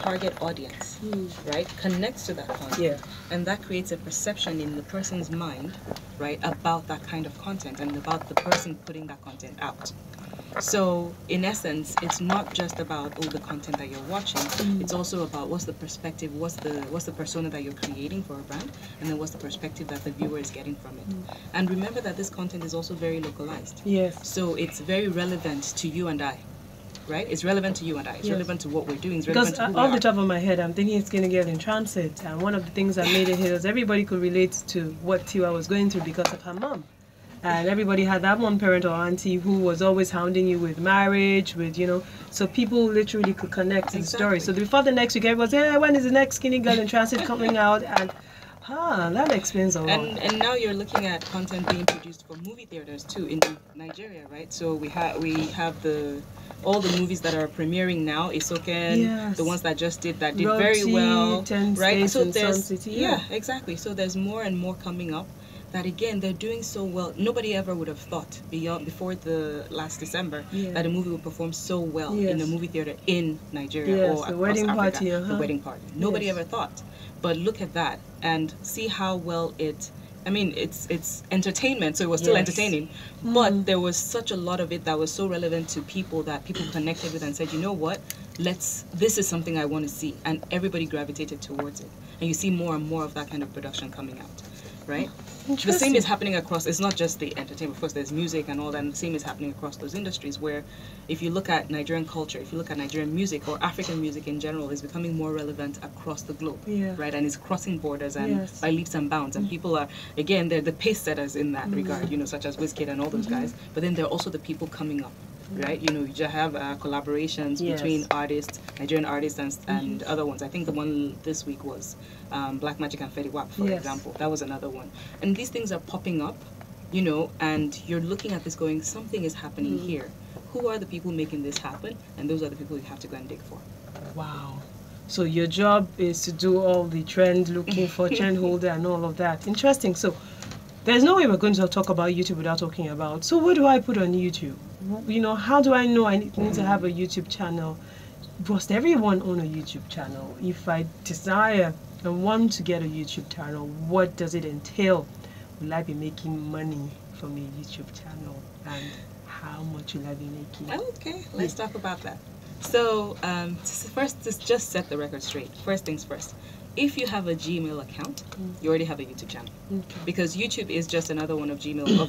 target audience, right, connects to that content, and that creates a perception in the person's mind, right, about that kind of content and about the person putting that content out. So in essence, it's not just about the content that you're watching. It's also about what's the perspective, what's the persona that you're creating for a brand, and then what's the perspective that the viewer is getting from it. And remember that this content is also very localized. Yes. So it's very relevant to you and I. Right? It's relevant to you and I. It's relevant to what we're doing. It's relevant because to who off we the are. top of my head, I'm thinking it's Skinny Girl in Transit, and one of the things that made it hit was everybody could relate to what Tiwa was going through because of her mom. And everybody had that one parent or auntie who was always hounding you with marriage, with, so people literally could connect to the story. So before the next week, everybody was, hey, when is the next Skinny Girl in Transit coming out? And that explains a lot. And now you're looking at content being produced for movie theaters too in Nigeria, right? So we have all the movies that are premiering now, Isoken, the ones that did very well, 10 right? So there's City, yeah, exactly. So there's more and more coming up that again they're doing so well. Nobody ever would have thought before the last December that a movie would perform so well in a movie theater in Nigeria or the across wedding Africa. party, The wedding party. Nobody ever thought. But look at that and see how well it. I mean, it's entertainment, so it was still entertaining, but there was such a lot of it that was so relevant to people that people connected with and said, you know what, this is something I want to see, and everybody gravitated towards it. And you see more and more of that kind of production coming out, right? The same is happening across, it's not just the entertainment, of course there's music and all that, and the same is happening across those industries where if you look at Nigerian culture, if you look at Nigerian music or African music in general, is becoming more relevant across the globe, right? And it's crossing borders and by leaps and bounds, and people are, again, they're the pace setters in that regard, such as Wizkid and all those guys, but then they're also the people coming up. Right, you just have collaborations between artists, Nigerian artists, and other ones. I think the one this week was Black Magic and Fetty Wap, for example. That was another one. And these things are popping up, and you're looking at this going, something is happening here. Who are the people making this happen? And those are the people you have to go and dig for. Wow. So your job is to do all the trend looking for, trend holder and all of that. Interesting. So there's no way we're going to talk about YouTube without talking about, so what do I put on YouTube? How do I know I need to have a YouTube channel? Must everyone own a YouTube channel? If I desire and want to get a YouTube channel, what does it entail? Will I be making money from a YouTube channel? And how much will I be making? Okay, let's talk about that. So first, just set the record straight. First things first. If you have a Gmail account, you already have a YouTube channel. Because YouTube is just another one of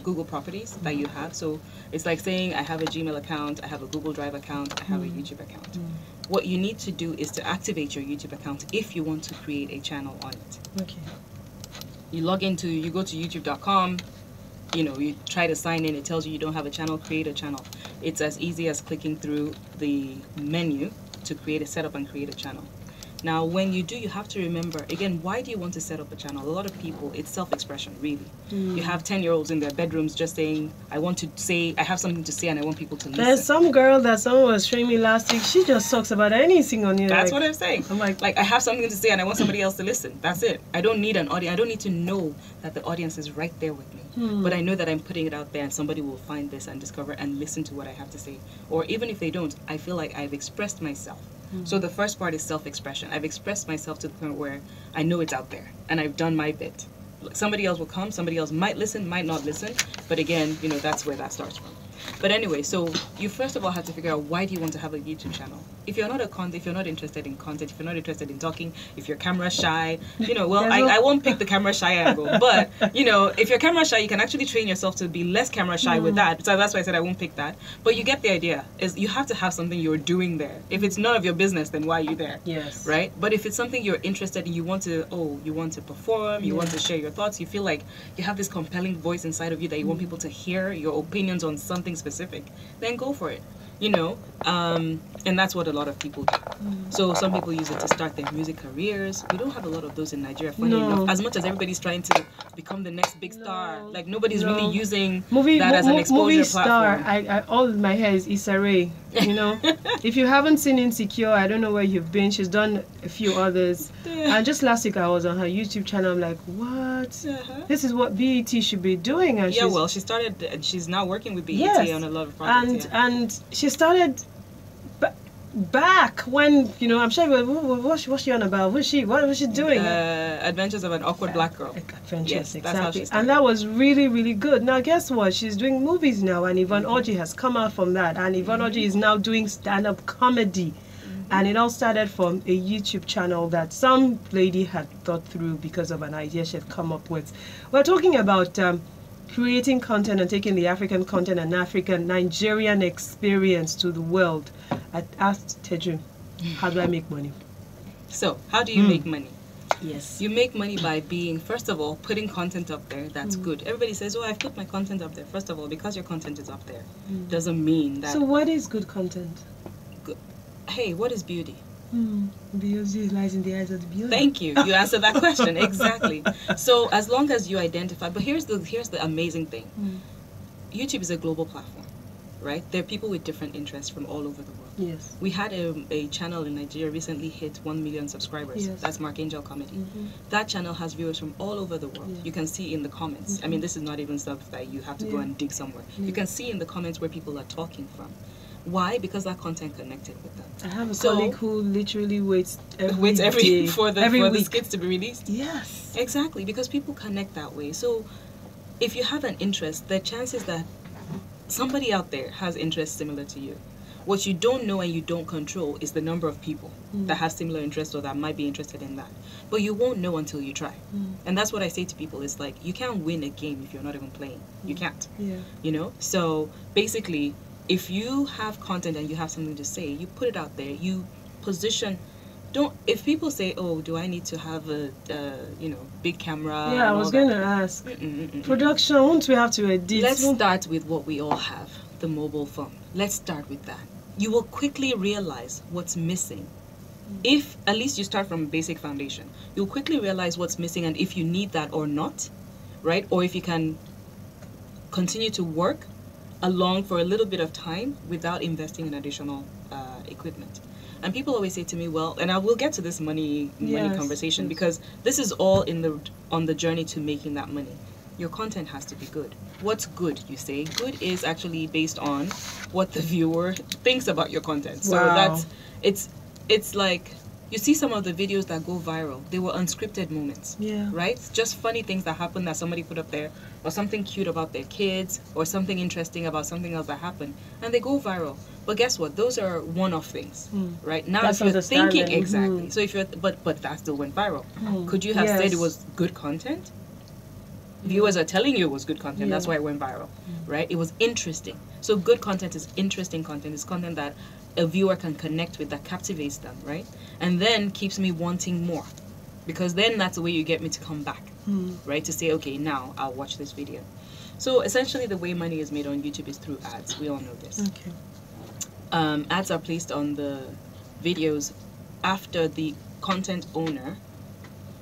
Google properties that you have. So it's like saying I have a Gmail account, I have a Google Drive account, I have a YouTube account. What you need to do is to activate your YouTube account if you want to create a channel on it. Okay. You go to youtube.com, you try to sign in, it tells you don't have a channel, create a channel. It's as easy as clicking through the menu to set up and create a channel. Now, when you do, you have to remember, again, why do you want to set up a channel? A lot of people, it's self-expression, really. You have 10-year-olds in their bedrooms just saying, I have something to say and I want people to listen. There's some girl that someone was showing me last week, she just talks about anything on you. That's what I'm saying. I'm like, I have something to say and I want somebody else to listen. That's it. I don't need an audience. I don't need to know that the audience is right there with me. But I know that I'm putting it out there and somebody will find this and discover and listen to what I have to say. Or even if they don't, I feel like I've expressed myself. So the first part is self-expression. I've expressed myself to the point where I know it's out there and I've done my bit. Somebody else will come, somebody else might listen, might not listen, but again, that's where that starts from. But anyway, so you first of all have to figure out, why do you want to have a YouTube channel? If you're not interested in content, if you're not interested in talking, if you're camera shy, I won't pick the camera shy angle, but if you're camera shy, you can actually train yourself to be less camera shy with that. So that's why I said I won't pick that. But you get the idea, is you have to have something you're doing there. If it's none of your business, then why are you there? Yes. Right? But if it's something you're interested in, you want to perform, you want to share your thoughts, you feel like you have this compelling voice inside of you that you want people to hear your opinions on something specific, then go for it. And that's what a lot of people do. So some people use it to start their music careers. We don't have a lot of those in Nigeria, funny enough. As much as everybody's trying to become the next big star, like nobody's really using that as an exposure platform. I all in my hair is Issa Rae. If you haven't seen Insecure, I don't know where you've been. She's done a few others. And just last week I was on her YouTube channel. I'm like, what? This is what BET should be doing. And she started. She's now working with BET on a lot of projects. And she started. But back when, you know, I'm sure what's she on about? What was she doing? Adventures of an Awkward Black Girl. Adventures, yes, exactly. That's how she started. And that was really, really good. Now, guess what? She's doing movies now, and Yvonne Orji has come out from that. And Yvonne Orji is now doing stand-up comedy. And it all started from a YouTube channel that some lady had thought through because of an idea she had come up with. We're talking about creating content and taking the African content and African Nigerian experience to the world. I asked Teju, how do I make money? So, how do you make money? Yes. You make money by being, first of all, putting content up there that's good. Everybody says, oh, I've put my content up there. First of all, because your content is up there, doesn't mean that... So what is good content? Hey, what is beauty? Beauty lies in the eyes of the beauty. Thank you. You answered that question. Exactly. So as long as you identify, but here's the amazing thing. YouTube is a global platform, right? There are people with different interests from all over the world. Yes. We had a channel in Nigeria recently hit 1 million subscribers. Yes. That's Mark Angel Comedy. That channel has viewers from all over the world. Yeah. You can see in the comments. I mean, this is not even stuff that you have to go and dig somewhere. You can see in the comments where people are talking from. Why? Because that content connected with them. I have a colleague who literally waits every day for the week. skits to be released. Yes. Exactly, because people connect that way. So if you have an interest, the chances that somebody out there has interests similar to you. What you don't know and you don't control is the number of people that have similar interests or that might be interested in that. But you won't know until you try. And that's what I say to people. It's like, you can't win a game if you're not even playing. You can't. Yeah. You know? So basically, if you have content and you have something to say, you put it out there. You position. If people say, oh, do I need to have a big camera? Yeah, I was going to ask. Production, won't we have to edit? Let's start with what we all have, the mobile phone. Let's start with that. You will quickly realize what's missing. If at least you start from basic foundation, you'll quickly realize what's missing and if you need that or not, right? Or if you can continue to work along for a little bit of time without investing in additional equipment. And people always say to me, well, and I will get to this money conversation because this is all on the journey to making that money. Your content has to be good. What's good, you say? Good is actually based on what the viewer thinks about your content. So it's like, you see some of the videos that go viral, they were unscripted moments, right? Just funny things that happen that somebody put up there, or something cute about their kids, or something interesting about something else that happened, and they go viral. But guess what? Those are one-off things, right? Now, if you're thinking exactly, so if you're, but that still went viral. Could you have said it was good content? Viewers are telling you it was good content. That's why it went viral, right? It was interesting. So good content is interesting content. It's content that a viewer can connect with, that captivates them, right? And then keeps me wanting more, because then that's the way you get me to come back, right? To say, okay, now I'll watch this video. So essentially the way money is made on YouTube is through ads. We all know this. Okay. Ads are placed on the videos after the content owner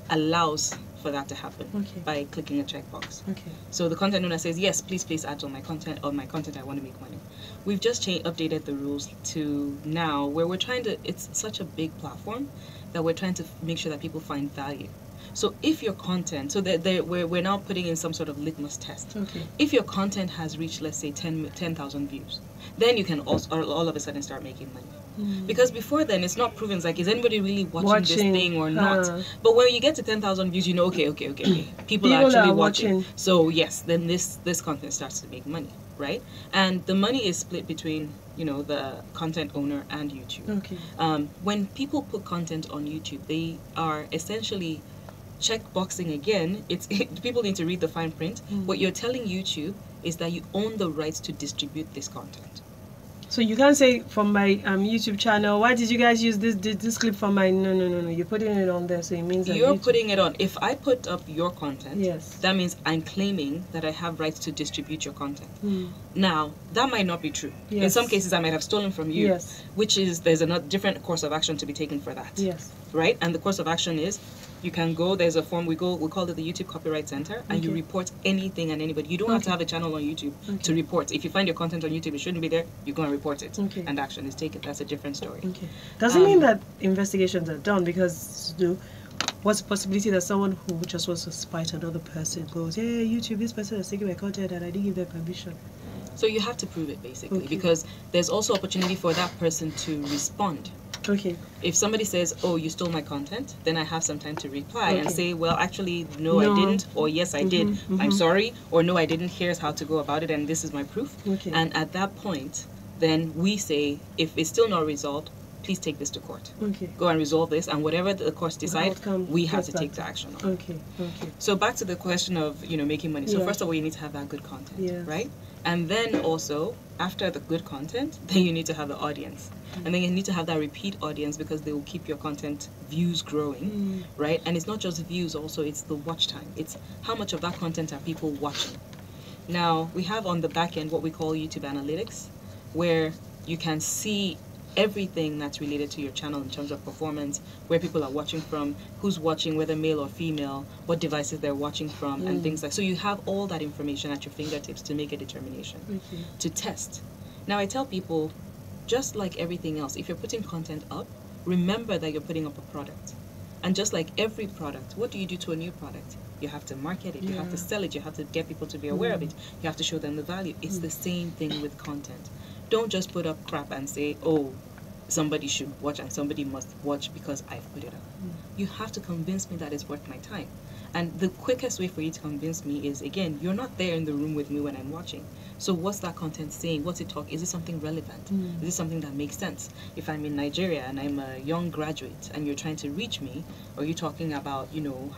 allows for that to happen by clicking a checkbox. Okay. So the content owner says, yes, please place ads on my content. On my content, I want to make money. We've just updated the rules to now where we're trying to. It's such a big platform that we're trying to make sure that people find value. So if your content, we're now putting in some sort of litmus test. Okay. If your content has reached, let's say, 10,000 views, then you can also all of a sudden start making money. Because before then, it's not proven. It's like, is anybody really watching this thing or not? But when you get to 10,000 views, you know, okay. People are actually watching. So yes, then this content starts to make money, right? And the money is split between, the content owner and YouTube. Okay. When people put content on YouTube, they are essentially checkboxing again. People need to read the fine print. What you're telling YouTube is that you own the rights to distribute this content. So you can't say from my YouTube channel, why did you guys use this clip from my... No. You're putting it on there, so it means that you're putting it on. If I put up your content, that means I'm claiming that I have rights to distribute your content. Now, that might not be true. Yes. In some cases, I might have stolen from you, which is, there's a different course of action to be taken for that. Yes. Right? And the course of action is, you can go, there's a form, we call it the YouTube Copyright Center, and you report anything and anybody. You don't have to have a channel on YouTube to report. If you find your content on YouTube, it shouldn't be there, you go and report it. And action is taken. That's a different story. Doesn't mean that investigations are done, because what's the possibility that someone who just wants to spite another person goes, yeah, YouTube, this person has taken my content and I didn't give them permission. So you have to prove it, basically, because there's also opportunity for that person to respond. Okay. If somebody says, oh, you stole my content, then I have some time to reply and say, well, actually, no, I didn't, or yes, I did, I'm sorry, or no, I didn't, here's how to go about it, and this is my proof. Okay. And at that point, then we say, if it's still not resolved, please take this to court. Okay. Go and resolve this, and whatever the courts decide, we have to take the action on. Okay. Okay. So back to the question of, making money. So first of all, you need to have that good content, right? And then also, after the good content, then you need to have the audience. And then you need to have that repeat audience, because they will keep your content views growing, right? And it's not just views, also it's the watch time. It's how much of that content are people watching. Now, we have on the back end what we call YouTube analytics, where you can see everything that's related to your channel in terms of performance, where people are watching from, who's watching, whether male or female, what devices they're watching from, and things like. So you have all that information at your fingertips to make a determination, to test. Now, I tell people, just like everything else, if you're putting content up, remember that you're putting up a product. And just like every product, what do you do to a new product? You have to market it, you have to sell it, you have to get people to be aware of it, you have to show them the value. It's the same thing with content. Don't just put up crap and say, oh, somebody should watch and somebody must watch because I've put it up. You have to convince me that it's worth my time. And the quickest way for you to convince me is, again, you're not there in the room with me when I'm watching. So what's that content saying? What's it talking? Is it something relevant? Is it something that makes sense? If I'm in Nigeria and I'm a young graduate and you're trying to reach me, or you're talking about,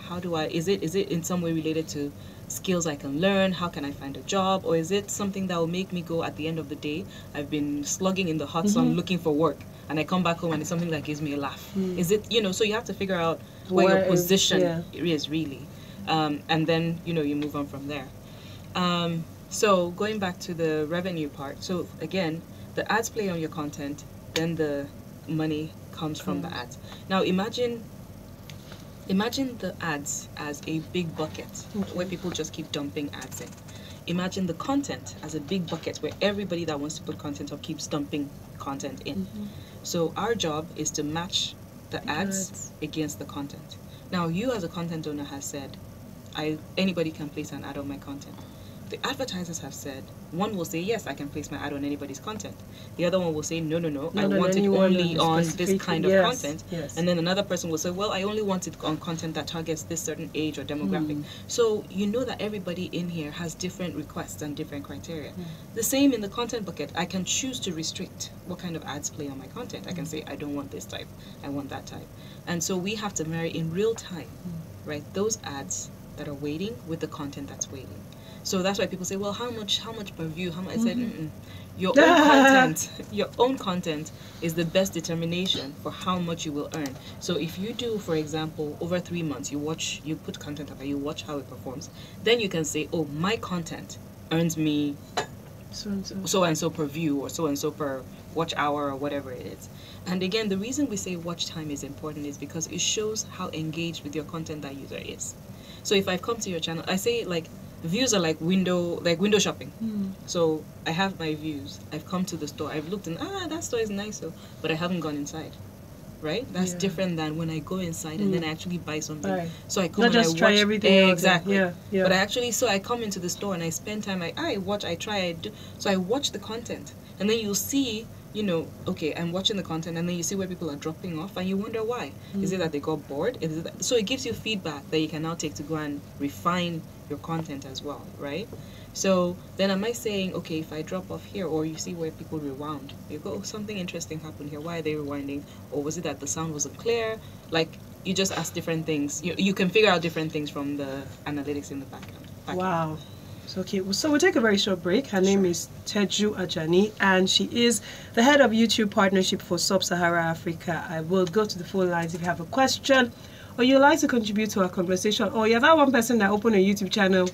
how do I, is it in some way related to skills I can learn? How can I find a job? Or is it something that will make me go, at the end of the day, I've been slugging in the hot sun looking for work, and I come back home and it's something that gives me a laugh? Is it, so you have to figure out where your position is really. And then, you move on from there. So going back to the revenue part. So again, the ads play on your content, then the money comes from the ads. Now imagine the ads as a big bucket where people just keep dumping ads in. Imagine the content as a big bucket where everybody that wants to put content up keeps dumping content in. So our job is to match the ads against the content. Now, you as a content owner has said, anybody can place an ad on my content. The advertisers have said, one will say, yes, I can place my ad on anybody's content. The other one will say, no, I want it only on this kind of content. And then another person will say, well, I only want it on content that targets this certain age or demographic. So you know that everybody in here has different requests and different criteria. The same in the content bucket. I can choose to restrict what kind of ads play on my content. I can say, I don't want this type, I want that type. And so we have to marry in real time, right, those ads that are waiting with the content that's waiting. So that's why people say, well, how much per view? How much? I said, your own content is the best determination for how much you will earn. So if you do, for example, over 3 months, you put content up and you watch how it performs, then you can say, oh, my content earns me so and so per view, or so and so per watch hour, or whatever it is. And again, the reason we say watch time is important is because it shows how engaged with your content that user is. So if I've come to your channel, I say, like, views are like window shopping. So I have my views. I've come to the store. I've looked and that store is nice, but I haven't gone inside. Right? That's different than when I go inside and then I actually buy something. Right. So I come and I watch everything. Exactly. But I come into the store and I spend time. I watch. I try. I do. So I watch the content, and then you'll see. Okay, I'm watching the content, and then you see where people are dropping off, and you wonder why. Is it that they got bored? So it gives you feedback that you can now take to go and refine your content as well, right? So then am I saying, okay, if I drop off here, or you see where people rewound, you go, oh, something interesting happened here, why are they rewinding? Or was it that the sound wasn't clear? Like, you just ask different things. You can figure out different things from the analytics in the back end. Wow. Okay, so we'll take a very short break. Her name is Teju Ajani, and she is the head of YouTube partnership for Sub-Saharan Africa. I will go to the phone lines if you have a question, or you'd like to contribute to our conversation, or you're that one person that opened a YouTube channel,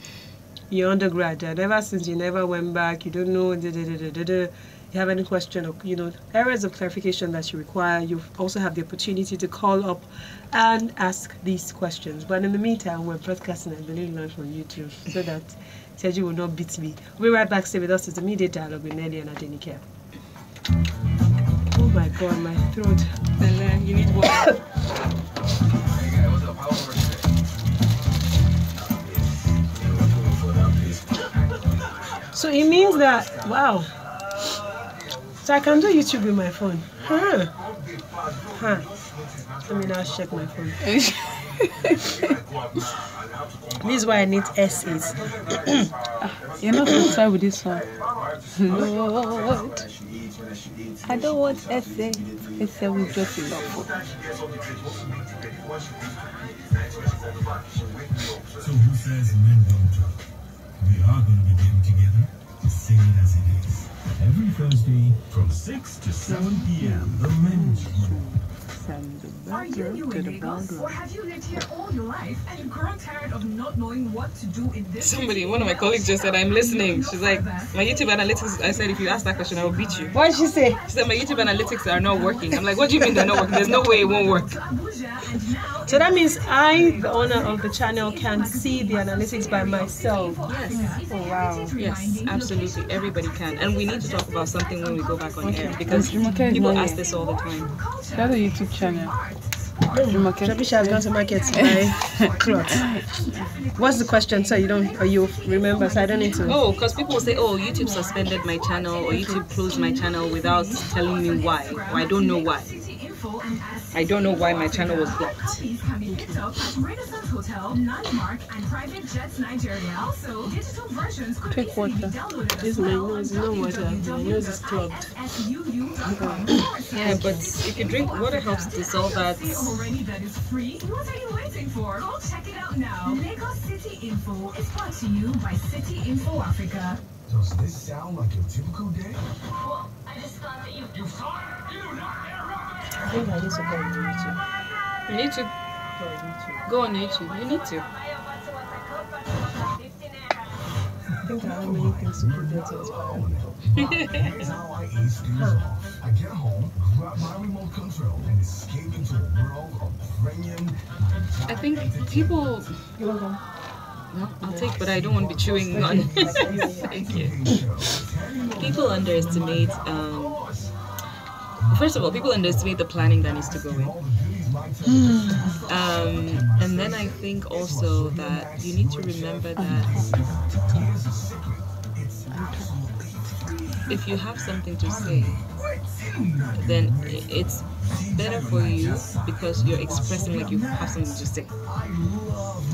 you're undergrad, and ever since you never went back, you don't know, you have any question, or areas of clarification that you require, you also have the opportunity to call up and ask these questions. But in the meantime, we're broadcasting a daily launch on YouTube so that Teju will not beat me. We'll be right back. Stay with us. It's the Media Dialogue with Nelly and Ajani. Oh my God, my throat. You need water. So it means that, wow. So I can do YouTube with my phone. Huh. Let me now check my phone. This is why I need essays. You're not going to try with this one. Lord. I don't want essay. Essay will just enough. So who says men don't talk? We are going to be getting together to say it as it is. Every Thursday from 6 to 7 p.m. The men's room. Are you new in Lagos, or have you lived here all your life and grown tired of not knowing what to do in this? One of my colleagues just said, I'm listening. She's like, my YouTube analytics, I said, if you ask that question, I will beat you. What did she say? She said, my YouTube analytics are not working. I'm like, what do you mean they're not working? There's no way it won't work. So that means I, the owner of the channel, can see the analytics by myself. Yes. Oh, wow. Yes, absolutely. Everybody can. And we need to talk about something when we go back on air, because people ask this all the time. That's a YouTube channel. Jabisha has gone to market to buy clothes. What's the question? So you remember? So I don't need to. Oh, because people will say, oh, YouTube suspended my channel or YouTube closed my channel without telling me why. Or I don't know why. I don't know why my channel was blocked. Take water. This is my nose. No water. My nose is clogged. Yeah, but if you drink water, helps dissolve that. That is free. What are you waiting for? Go check it out now. Lagos City Info is brought to you by City Info Africa. Does this sound like a typical day? Well, I just thought that you fired. You do not interrupt. I think I need to go on YouTube. You need to go on YouTube. You need to. I think I have many things to put there to inspire people. Here's how I ace things off. I get home, grab my remote control, and escape into a world of premium. I think people. You want them? No, I'll take, but I don't want to be chewing on. Thank you. People underestimate. First of all, people underestimate the planning that needs to go in. And then I think also that you need to remember that if you have something to say, then it's better for you because you're expressing like you have something to say.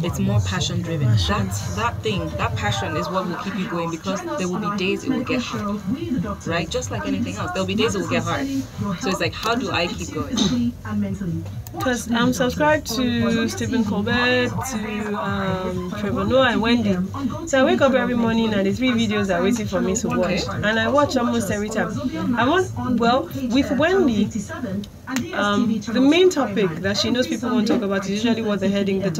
It's more passion driven. That passion is what will keep you going, because there will be days it will get hard, right? Just like anything else, there'll be days it will get hard. So it's like, how do I keep going? Because I'm subscribed to Stephen Colbert, to Trevor Noah and Wendy. So I wake up every morning and the 3 videos are waiting for me to watch. And I watch almost every time. With Wendy, the main topic that she knows people won't talk about is usually what the heading, the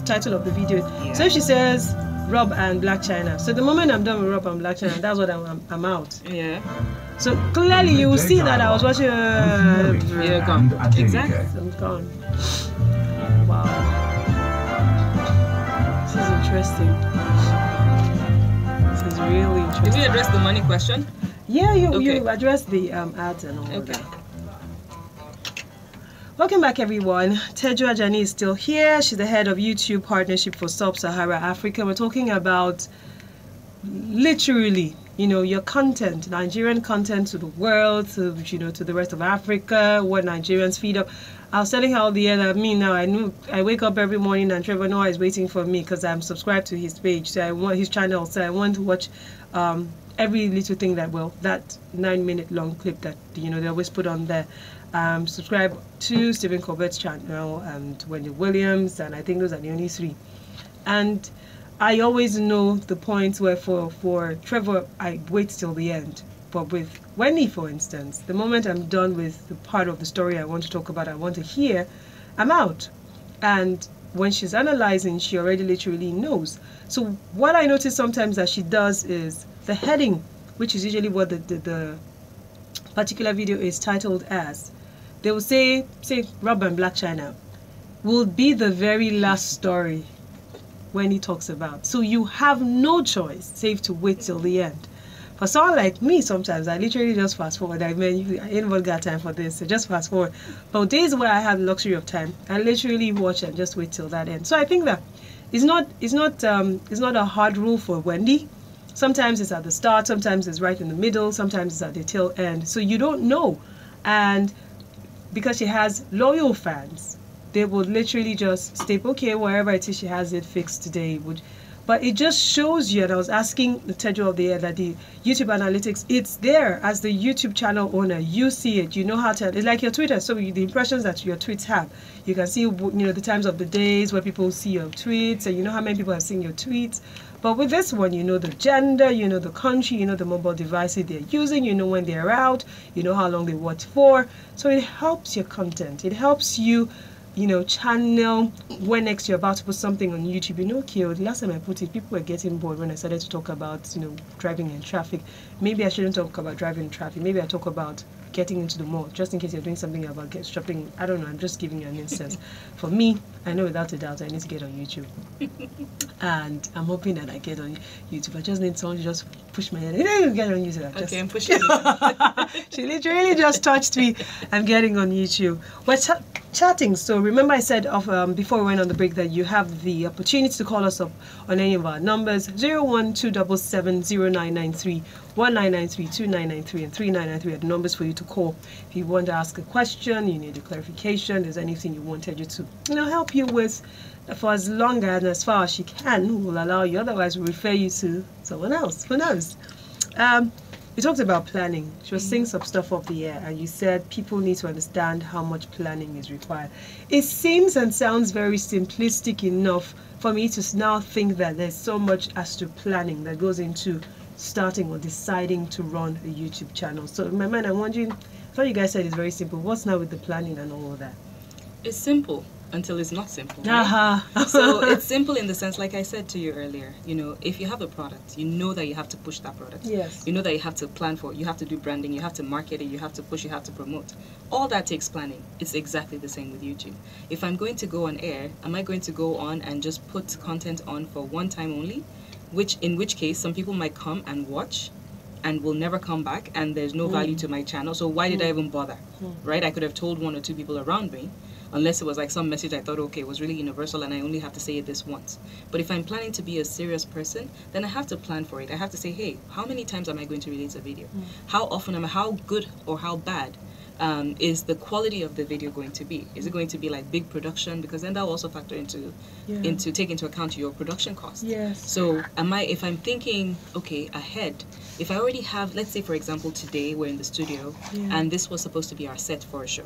title of the video. So if she says Rob and Black China, so the moment I'm done with Rob and Black China, that's what I'm out. Yeah. So clearly you will see that I was watching. You're gone. Exactly. I'm gone. Wow. This is interesting. This is really interesting. Did we address the money question? Yeah, you addressed the ads and all of that. Welcome back, everyone. Teju Ajani is still here. She's the head of YouTube Partnership for Sub-Saharan Africa. We're talking about literally, your content, Nigerian content to the world, to the rest of Africa, what Nigerians feed up. I was telling her the other now I wake up every morning and Trevor Noah is waiting for me because I'm subscribed to his page, so I want his channel, so I want to watch every little thing that 9-minute long clip that they always put on there. Subscribe to Stephen Colbert's channel and Wendy Williams, and I think those are the only 3. And I always know the points where for Trevor I wait till the end, but with Wendy, for instance, the moment I'm done with the part of the story I want to talk about, I want to hear, I'm out. And when she's analyzing, she already literally knows. So what I notice sometimes that she does is the heading, which is usually what the particular video is titled as. They will say Rob and Black China will be the very last story when he talks about. So you have no choice save to wait till the end. For someone like me, sometimes I literally just fast forward. I mean, anyone got time for this, so just fast forward. But days where I have the luxury of time, I literally watch and just wait till that end. So I think that it's not a hard rule for Wendy. Sometimes it's at the start, sometimes it's right in the middle, sometimes it's at the tail end. So you don't know. And because she has loyal fans, they would literally just stay, okay, wherever it is she has it fixed today. But it just shows you, and I was asking the Teju of the year that the YouTube analytics, it's there as the YouTube channel owner. You see it, you know how to, it's like your Twitter, so the impressions that your tweets have. You can see, you know, the times of the days where people see your tweets, and you know how many people have seen your tweets. But with this one, you know the gender, you know the country, you know the mobile devices they're using, you know when they're out, you know how long they watch for. So it helps your content. It helps you, you know, channel when next you're about to put something on YouTube. You know, okay, the last time I put it, people were getting bored when I started to talk about, you know, driving in traffic. Maybe I shouldn't talk about driving in traffic. Maybe I talk about getting into the mall, just in case you're doing something about shopping. I don't know, I'm just giving you an instance. For me, I know without a doubt I need to get on YouTube. And I'm hoping that I get on YouTube. I just need someone to just push my head. Hey, you get on YouTube. Okay, I'm pushing She literally just touched me. I'm getting on YouTube. We're chatting. So remember I said before we went on the break that you have the opportunity to call us up on any of our numbers: 012770993, 1993, 2993, and 3993 are the numbers for you to call if you want to ask a question, you need a clarification, there's anything you wanted you to, you know, help you with for as long and as far as she can. Will allow you. Otherwise, we'll refer you to someone else. Who knows? We talked about planning. She was saying some stuff off the air, and you said people need to understand how much planning is required. It seems and sounds very simplistic enough for me to now think that there's so much as to planning that goes into starting or deciding to run a YouTube channel. So in my mind, I'm wondering, I thought you guys said it's very simple. What's now with the planning and all of that? It's simple until it's not simple. Right? So it's simple in the sense, like I said to you earlier, you know, if you have a product, you know that you have to push that product. Yes. You know that you have to plan for it, you have to do branding, you have to market it, you have to push, you have to promote. All that takes planning. It's exactly the same with YouTube. If I'm going to go on air, am I going to go on and just put content on for one time only? In which case, some people might come and watch and will never come back, and there's no value to my channel. So why did I even bother? Right? I could have told one or two people around me, unless it was like some message I thought, okay, was really universal and I only have to say it this once. But if I'm planning to be a serious person, then I have to plan for it. I have to say, hey, how many times am I going to release a video? How often how good or how bad is the quality of the video going to be? Is it going to be like big production? Because then that will also factor into take into account your production cost. Yes. So if I'm thinking, okay, ahead, if I already have, let's say for example today we're in the studio and this was supposed to be our set for a show.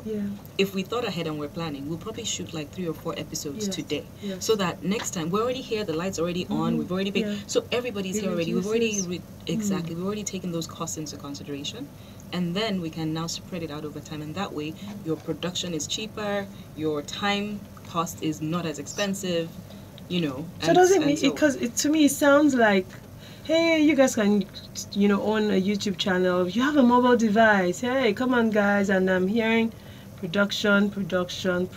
If we thought ahead and we're planning, we'll probably shoot like 3 or 4 episodes today. So that next time we're already here, the lights already on, we've already been, so everybody's here already. We've already we've already taken those costs into consideration. And then we can now spread it out over time, and that way your production is cheaper, your time cost is not as expensive, you know. So does it mean, because to me it sounds like, hey, you guys can, you know, own a YouTube channel, you have a mobile device, hey, come on guys, and I'm hearing production. Production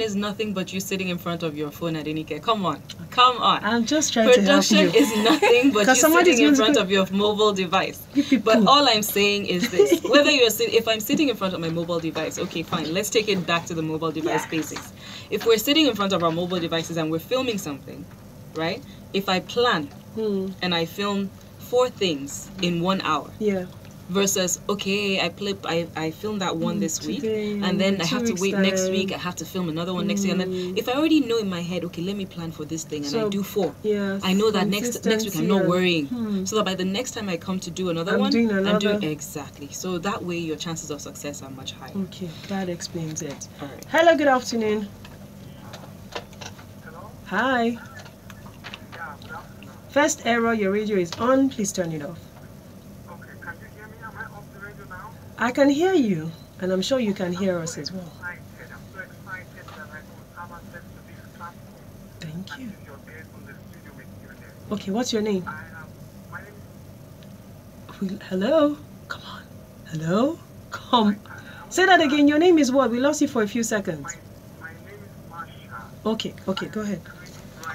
is nothing but you sitting in front of your phone at any care. Come on. I'm just trying to help you. Production is nothing but you sitting in front of your mobile device. But all I'm saying is this: whether if I'm sitting in front of my mobile device, okay, fine. Let's take it back to the mobile device basics. If we're sitting in front of our mobile devices and we're filming something, right? If I plan and I film 4 things in 1 hour. Versus, okay, I filmed that one this week, and then I have to wait next week, I have to film another one next week, and then if I already know in my head, okay, let me plan for this thing, and I do 4, I know that next week I'm not worrying, so that by the next time I come to do another one, I'm doing exactly. So that way your chances of success are much higher. Okay, that explains it. All right. Hello, good afternoon. Hello? Hi. Yeah, good afternoon. First error, your radio is on, please turn it off. I can hear you, and I'm sure you can hear us as well. I'm so excited that I will have access to this platform. Thank you. You're there on the studio with you there. Okay, what's your name? My name Hello? Come on. Hello? Come. Say that again. Your name is what? We lost you for a few seconds. my name is Marsha. Okay, go ahead. I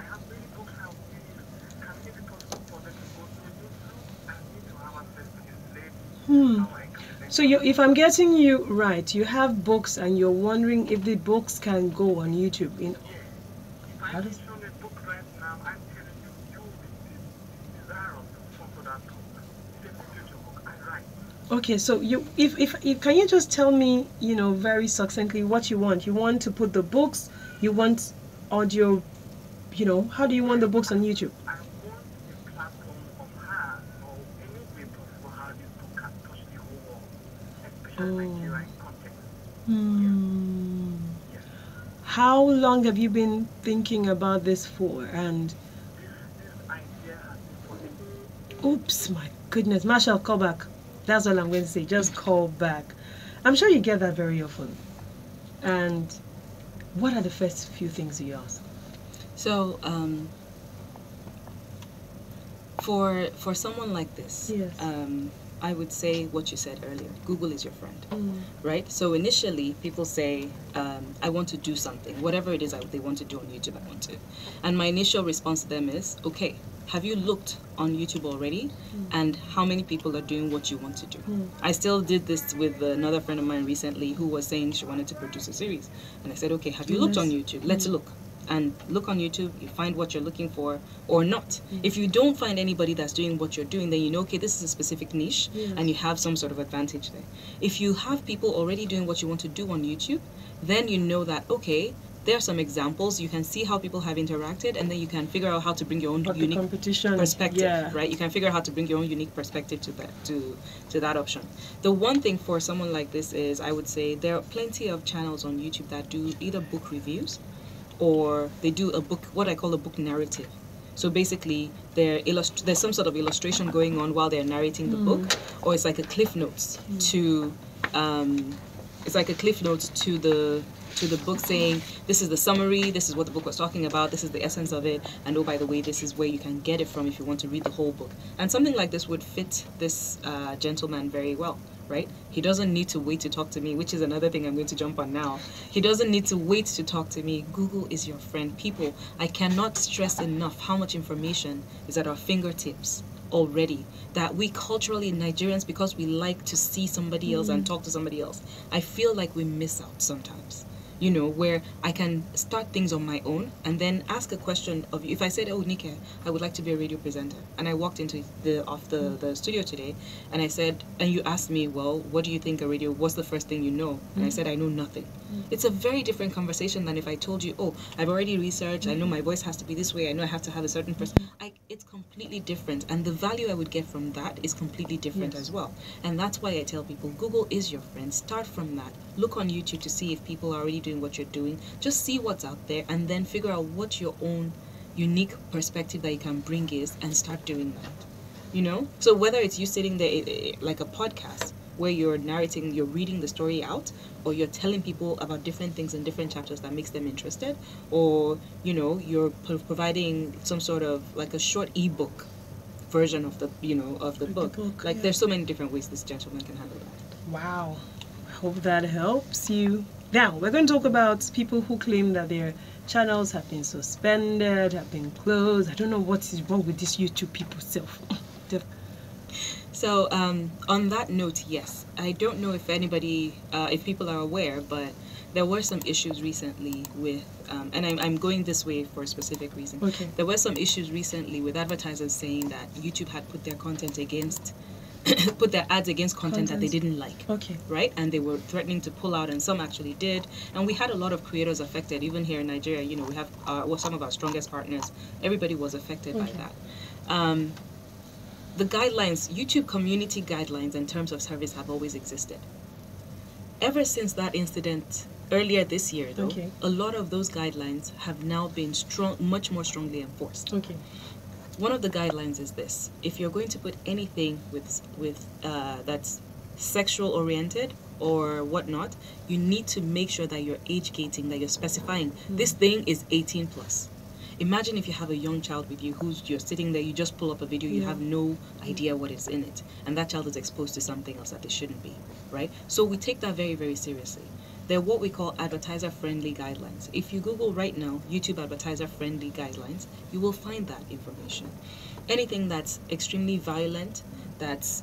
have many books I will give you. Can it be possible for them to go through YouTube? I need to have access to this lady. So if I'm getting you right, you have books and you're wondering if the books can go on YouTube. If I show a book right now, I'm telling you, you Okay, so if can you just tell me, very succinctly what you want? You want to put the books, you want audio, how do you want the books on YouTube? I want a platform of how or any way possible how this book can touch the whole world, especially Nigeria in context. Hmm. Yes. How long have you been thinking about this for? And This idea has been for me. oops, my goodness, Marshall, call back. That's all I'm going to say. Just call back. I'm sure you get that very often. And what are the first few things you ask? So, for someone like this, Yes. I would say what you said earlier. Google is your friend, right? So initially, people say, I want to do something, whatever it is they want to do on YouTube, I want to. And my initial response to them is, okay, have you looked on YouTube already? And how many people are doing what you want to do? I still did this with another friend of mine recently who was saying she wanted to produce a series. And I said, okay, have you looked on YouTube? Let's look. And look on YouTube, you find what you're looking for or not. If you don't find anybody that's doing what you're doing, then you know, okay, this is a specific niche and you have some sort of advantage there. If you have people already doing what you want to do on YouTube, then you know that, okay, there are some examples. You can see how people have interacted, and then you can figure out how to bring your own unique competition perspective, right? You can figure out how to bring your own unique perspective to that option. The one thing for someone like this is, I would say, there are plenty of channels on YouTube that do either book reviews or they do a book, what I call a book narrative. So basically, there's some sort of illustration going on while they're narrating the book, or it's like a cliff notes to, the book, saying this is the summary, this is what the book was talking about, this is the essence of it, and oh, by the way, this is where you can get it from if you want to read the whole book. And something like this would fit this gentleman very well, right? He doesn't need to wait to talk to me, which is another thing I'm going to jump on now. He doesn't need to wait to talk to me. Google is your friend. People, I cannot stress enough how much information is at our fingertips already, that we culturally, Nigerians, because we like to see somebody else and talk to somebody else, I feel like we miss out sometimes. Where I can start things on my own and then ask a question of you. If I said, oh, Nike, I would like to be a radio presenter, and I walked into the studio today, and I said, and you asked me, well, what do you think what's the first thing you know? And I said, I know nothing. It's a very different conversation than if I told you, oh, I've already researched, I know my voice has to be this way, I know I have to have a certain person. It's completely different, and the value I would get from that is completely different as well. And that's why I tell people, Google is your friend. Start from that. Look on YouTube to see if people are already doing what you're doing. Just see what's out there and then figure out what your own unique perspective that you can bring is, and start doing that. So whether it's you sitting there like a podcast where you're narrating, you're reading the story out, or you're telling people about different things in different chapters that makes them interested, or you're providing some sort of like a short ebook version of the book. Like there's so many different ways this gentleman can handle that. Wow, I hope that helps you. Now we're going to talk about people who claim that their channels have been suspended, have been closed. I don't know what is wrong with these YouTube people self. So on that note, yes, I don't know if anybody, if people are aware, but there were some issues recently with, and I'm going this way for a specific reason. Okay. There were some issues recently with advertisers saying that YouTube had put their content against, put their ads against content that they didn't like. Okay. Right? And they were threatening to pull out, and some actually did. And we had a lot of creators affected, even here in Nigeria. We have some of our strongest partners. Everybody was affected by that. The guidelines, YouTube community guidelines in terms of service have always existed. Ever since that incident earlier this year, though, a lot of those guidelines have now been much more strongly enforced. Okay. One of the guidelines is this: if you're going to put anything with that's sexual oriented or whatnot, you need to make sure that you're age gating, that you're specifying this thing is 18 plus. Imagine if you have a young child with you you're sitting there, you just pull up a video, you have no idea what is in it, and that child is exposed to something else that they shouldn't be, right? So we take that very, very seriously. They're what we call advertiser-friendly guidelines. If you Google right now, YouTube advertiser-friendly guidelines, you will find that information. Anything that's extremely violent, that's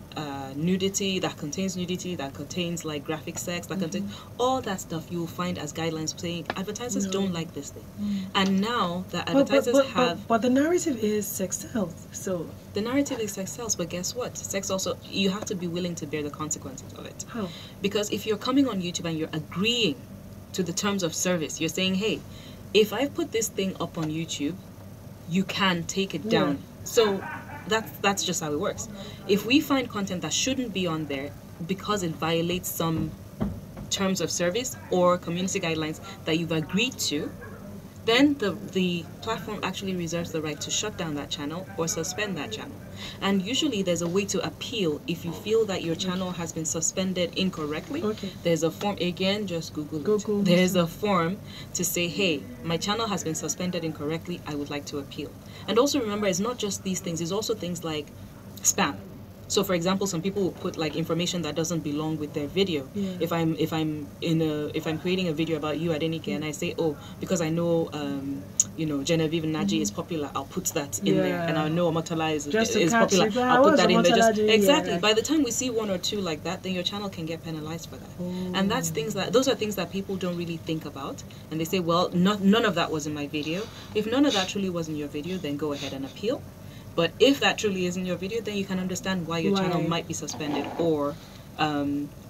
nudity, that contains nudity, that contains like graphic sex, that contains all that stuff, you will find as guidelines saying advertisers don't like this thing. And now that advertisers but the narrative is sex sells. So the narrative is sex sells, but guess what? Sex also, you have to be willing to bear the consequences of it. how? Because if you're coming on YouTube and you're agreeing to the terms of service, you're saying, hey, if I put this thing up on YouTube, you can take it down. So that's just how it works. If we find content that shouldn't be on there because it violates some terms of service or community guidelines that you've agreed to, then the platform actually reserves the right to shut down that channel or suspend that channel. And usually there's a way to appeal if you feel that your channel has been suspended incorrectly. Okay. There's a form, again, just Google Google. it. There's a form to say, hey, my channel has been suspended incorrectly, I would like to appeal. And also remember, it's not just these things, it's also things like spam. So for example, some people will put like information that doesn't belong with their video. Yeah. If I'm creating a video about you, Adenike, and I say, oh, because I know Genevieve Naji is popular, I'll put that in there, and I know Omotala is popular, I'll put that in there. Exactly. By the time we see one or two like that, then your channel can get penalized for that. And those are things that people don't really think about, and they say, well, none of that was in my video. If none of that truly was in your video, then go ahead and appeal. But if that truly is in your video, then you can understand why your channel might be suspended or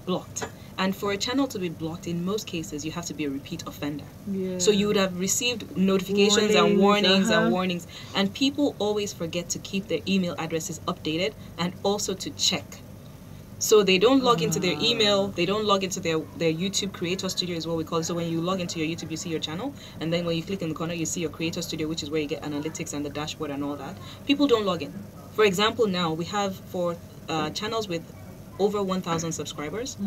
blocked. And for a channel to be blocked, in most cases, you have to be a repeat offender. Yeah. So you would have received notifications and warnings. And people always forget to keep their email addresses updated and also to check. So they don't log into their email, they don't log into their YouTube Creator Studio is what we call it. So when you log into your YouTube, you see your channel, and then when you click in the corner, you see your Creator Studio, which is where you get analytics and the dashboard and all that. People don't log in. For example, now we have for channels with over 1,000 subscribers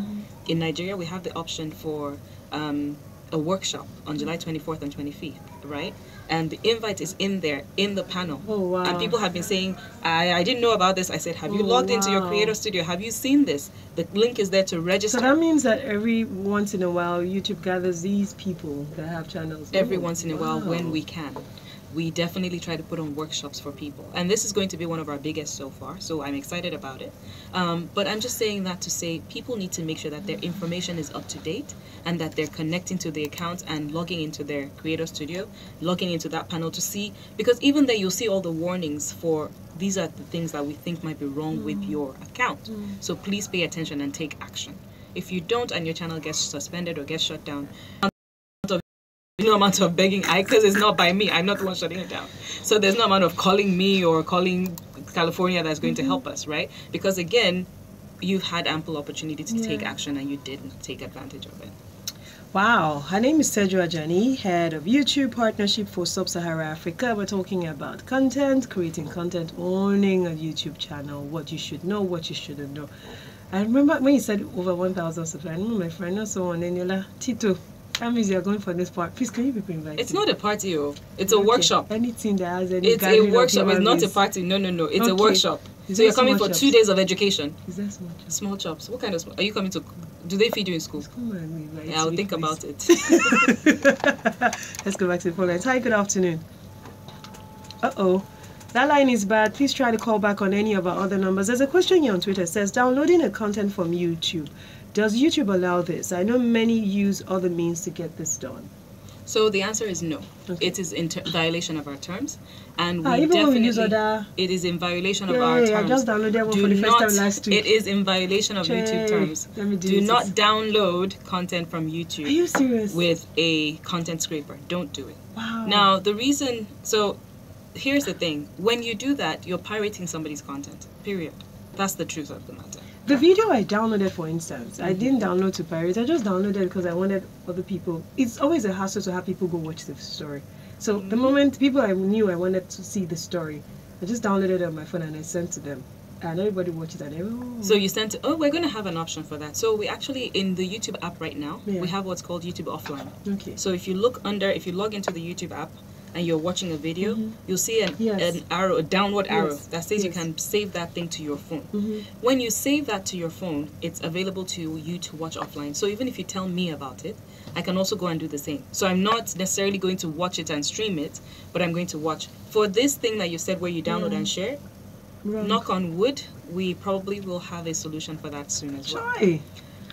in Nigeria, we have the option for a workshop on July 24th and 25th, right? And the invite is in there, in the panel. Oh, wow. And people have been saying, I didn't know about this. I said, have you logged into your Creator Studio? Have you seen this? The link is there to register. So that means that every once in a while, YouTube gathers these people that have channels. Every once in a while, when we can. We definitely try to put on workshops for people. And this is going to be one of our biggest so far, so I'm excited about it. But I'm just saying that to say people need to make sure that their information is up to date and that they're connecting to the account and logging into their Creator Studio, logging into that panel to see, because even there you'll see all the warnings for these are the things that we think might be wrong with your account. So please pay attention and take action. If you don't and your channel gets suspended or gets shut down, no amount of begging, because it's not by me, I'm not the one shutting it down. So there's no amount of calling me or calling California that's going to help us, right? Because again, you've had ample opportunity to take action and you didn't take advantage of it. Wow, her name is Teju Ajani, head of YouTube Partnership for Sub-Saharan Africa. We're talking about content, creating content, owning a YouTube channel, what you should know, what you shouldn't know. I remember when you said over 1,000 subscribers, I remember my friend, not someone, Eniola, Tito. That means you're going for this part. Please, can you be invited? It's not a party, it's a workshop. Anything that has any It's a workshop. It's not a party. No. It's a workshop. So you're coming for 2 days of education. Is that small chops? Small chops. What kind of are you coming to? Do they feed you in school? Come on, Yeah, I'll think about it. Let's go back to the phone lines. Hi, good afternoon. Uh-oh. That line is bad. Please try to call back on any of our other numbers. There's a question here on Twitter. It says, downloading a content from YouTube. Does YouTube allow this? I know many use other means to get this done. So the answer is no. Okay. It is in violation of our terms, and we even definitely when we use other... it is in violation of our terms. I just downloaded one for the first time last week. It is in violation of YouTube terms. Do not download content from YouTube. Are you serious? With a content scraper. Don't do it. Wow. Now the reason. So here's the thing. When you do that, you're pirating somebody's content. Period. That's the truth of the matter. The video I downloaded, for instance, I didn't download to pirate. I just downloaded because I wanted other people. It's always a hassle to have people go watch the story. So the moment people I knew I wanted to see the story, I just downloaded it on my phone and I sent to them. And everybody watches it. And So you sent it. Oh, we're going to have an option for that. So we actually, in the YouTube app right now, we have what's called YouTube Offline. Okay. So if you log into the YouTube app, and you're watching a video, you'll see an arrow, a downward arrow that says you can save that thing to your phone. When you save that to your phone, it's available to you to watch offline. So even if you tell me about it, I can also go and do the same. So I'm not necessarily going to watch it and stream it, but I'm going to watch. For this thing that you said where you download and share, Wrong. knock on wood, we probably will have a solution for that soon as well. Try.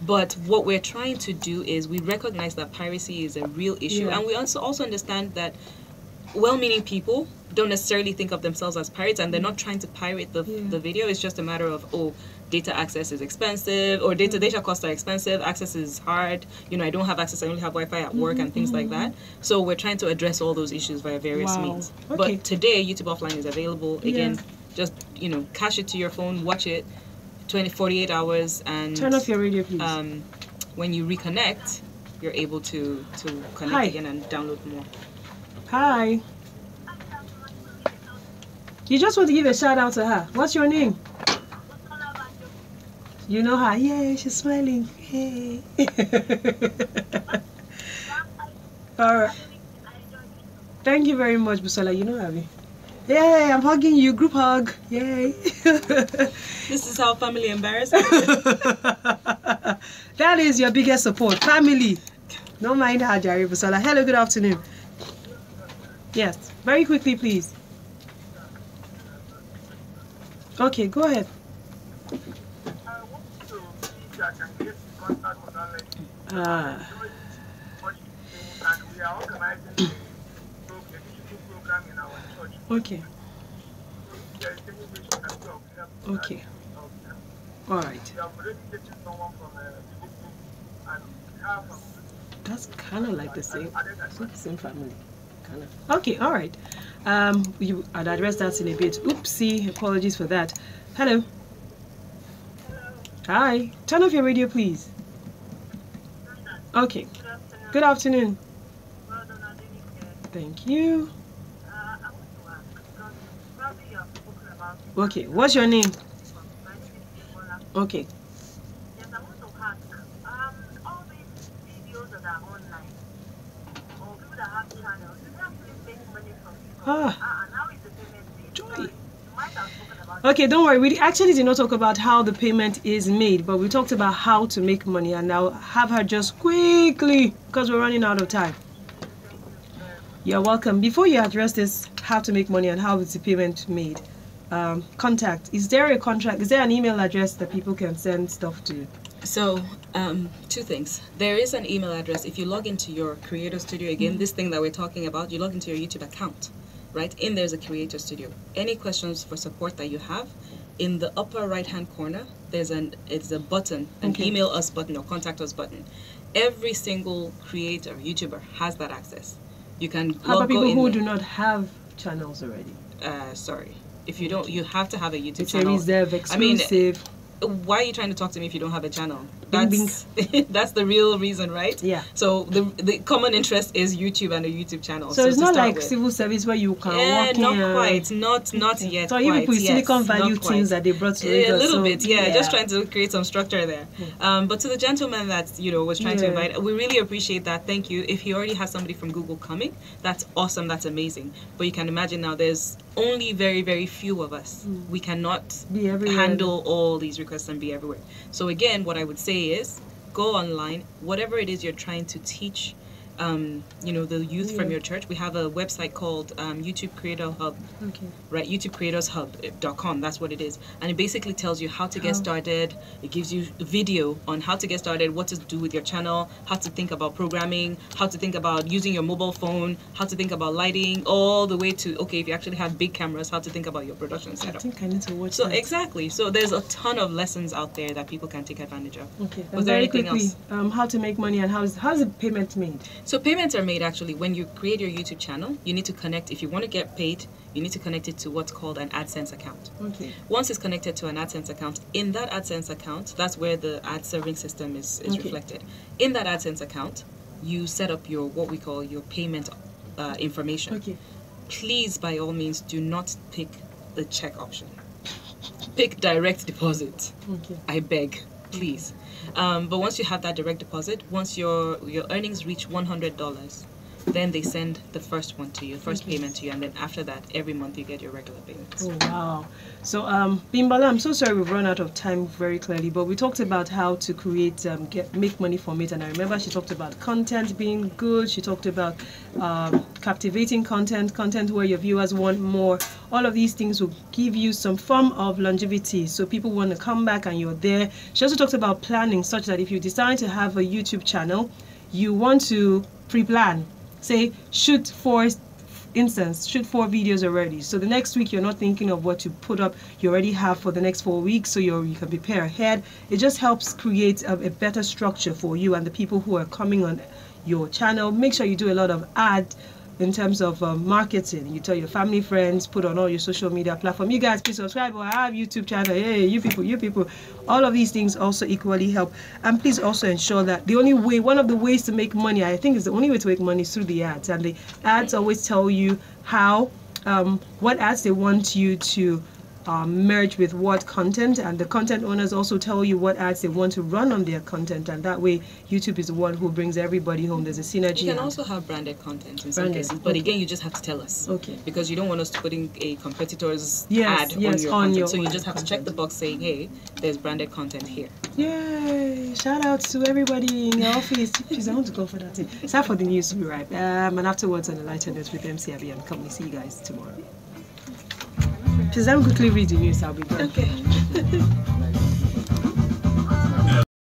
But what we're trying to do is we recognize that piracy is a real issue, Yeah. and we also understand that well-meaning people don't necessarily think of themselves as pirates, and they're not trying to pirate the video. It's just a matter of, oh, data access is expensive, or data costs are expensive, access is hard, I don't have access, I only have Wi-Fi at work and things like that. So we're trying to address all those issues via various Wow. means. Okay. But today, YouTube Offline is available. Again, just, cache it to your phone, watch it 48 hours, and Turn off your radio, please. when you reconnect, you're able to connect Hi. again and download more. Hi. You just want to give a shout out to her. What's your name? You know her? Yeah, she's smiling. Hey. All right. Thank you very much, Busola. You know Abby. Yay, I'm hugging you. Group hug. Yay. This is how family embarrassing. That is your biggest support. Family. Don't mind her, Jerry Busola. Hello, good afternoon. Yes. Very quickly, please. Okay, go ahead. I want to see if I can get in contact with her. Ah. And we are organizing a digital program in our church. Okay. So if there is any way she can help. Okay. All right. We have already taken someone from the group and we have That's kind of like the same. It's not the same family. Kind of. Okay. All right. I'd address that in a bit. Oopsie. Apologies for that. Hello. Hi. Turn off your radio, please. Okay. Good afternoon. Thank you. Okay. What's your name? Okay. Yes, I want to ask, all these videos that are online, or people that have channels, do they actually make money from people? And how is the payment made? Joy. You might have spoken about Okay, don't worry. We actually did not talk about how the payment is made, but we talked about how to make money, and I'll have her just quickly, because we're running out of time. You're welcome. Before you address this, how to make money and how is the payment made, contact. Is there a contract? Is there an email address that people can send stuff to? So, two things. There is an email address. If you log into your Creator Studio, again, this thing that we're talking about, you log into your YouTube account, right? In there's a Creator Studio. Any questions for support that you have, in the upper right-hand corner, it's a button, an email us button or contact us button. Every single creator, YouTuber, has that access. You can How about people go in who there. do not have channels already? Sorry. If you don't, you have to have a YouTube It's a channel. reserve exclusive. Why are you trying to talk to me if you don't have a channel? Bing, That's that's the real reason, right? Yeah. So the common interest is YouTube and a YouTube channel. So it's to not start like with. civil service where you can Yeah, walk not in. quite. Not yet. So you quite. people with Yes, Silicon not Valley quite. things that they brought to A Lagos. little so, bit, yeah, just trying to create some structure there. But to the gentleman that was trying to invite, we really appreciate that. Thank you. If he already has somebody from Google coming, that's awesome. That's amazing. But you can imagine now, there's only very, very few of us. We cannot Be everywhere. handle all these requests and be everywhere. So again, what I would say is go online, whatever it is you're trying to teach the youth from your church. We have a website called YouTube Creator Hub, right? YouTubeCreatorsHub.com. That's what it is, and it basically tells you how to get started. It gives you a video on how to get started, what to do with your channel, how to think about programming, how to think about using your mobile phone, how to think about lighting, all the way to if you actually have big cameras, how to think about your production I setup. think I need to watch So that. exactly. So there's a ton of lessons out there that people can take advantage of. Okay. Was And there very anything quickly, else? how to make money and how's the payment made? So payments are made actually when you create your YouTube channel. You need to connect. If you want to get paid, you need to connect it to what's called an AdSense account. Okay. Once it's connected to an AdSense account, in that AdSense account, that's where the ad serving system is reflected. In that AdSense account, you set up your what we call your payment information. Okay. Please, by all means, do not pick the check option. Pick direct deposit. Okay. I beg, please. But once you have that direct deposit, once your earnings reach $100, then they send the first one to you, first payment to you, and then after that, every month you get your regular payments. Oh, wow. So, Bimbala, I'm so sorry we've run out of time very clearly, but we talked about how to create, make money from it, and I remember she talked about content being good, she talked about captivating content where your viewers want more. All of these things will give you some form of longevity, so people want to come back and you're there. She also talked about planning, such that if you decide to have a YouTube channel, you want to pre-plan. Say, shoot 4 videos already. So the next week you're not thinking of what to put up. You already have for the next 4 weeks, so you can prepare ahead. It just helps create a better structure for you and the people who are coming on your channel. Make sure you do a lot of ads in terms of marketing. You tell your family, friends, put on all your social media platform. You guys, please subscribe, or I have YouTube channel. Hey, you people. All of these things also equally help. And please also ensure that one of the ways to make money, I think is the only way to make money, is through the ads. And the ads always tell you how, what ads they want you to merge with what content, and the content owners also tell you what ads they want to run on their content, and that way YouTube is the one who brings everybody home. There's a synergy. You can also have branded content in some cases, but again, you just have to tell us. Okay. Because you don't want us to put in a competitor's ad on your content. So you just have to content. check the box saying, hey, there's branded content here. Yay! Shout out to everybody in the office. Please, I want to go for that thing. It's time for the news to be right. And afterwards on the lighter note with MC Abby and company. See you guys tomorrow. Please, let me quickly read the news. I'll be back. Okay.